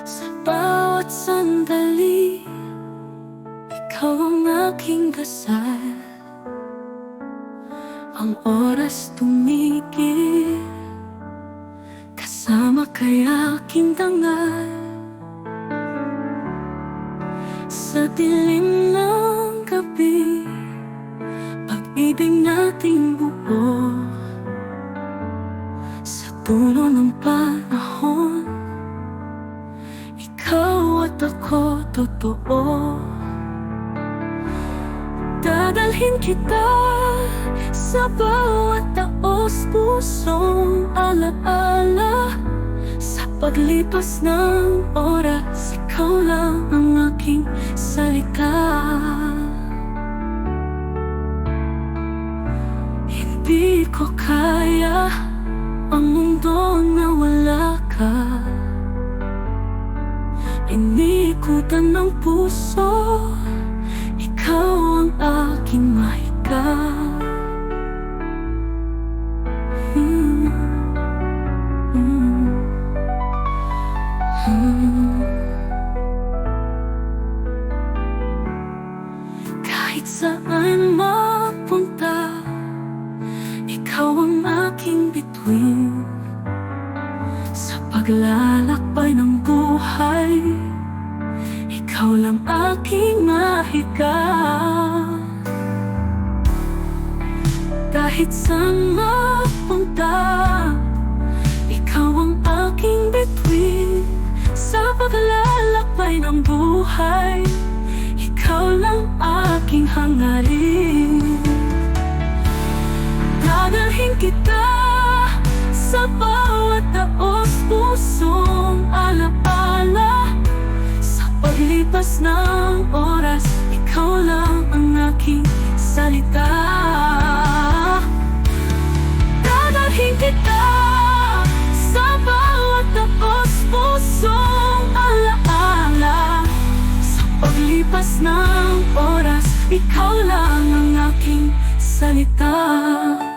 Sa bawat sandali, ikaw ang aking dasal. Ang oras tumigil, kasama kay aking dangal. Sa dilim ng gabi, pag-ibig nating buo. Sa dulo ng panahon, ikaw at ako totoo. Dadalhin kita sa bawat taos pusong alaala. Sa paglipas ng oras, ikaw lang ang aking salita. Hindi ko kaya ang mundo na wala ka. Inikutan ng puso, ikaw ang aking mahika. Kahit saan mapunta, ikaw ang aking bituin. Sa paglalakbay ng buhay, ikaw lang aking mahika. Kahit saan mapunta, ikaw ang aking bituin. Sa paglalakbay ng buhay, ikaw lang aking hangarin. Dadalhin kita sa bawat taos pusong alaala. Sa paglipas ng oras, ikaw lang ang aking salita. Dadalhin kita sa bawat taos pusong alaala. Sa paglipas ng oras, ikaw lang ang aking salita.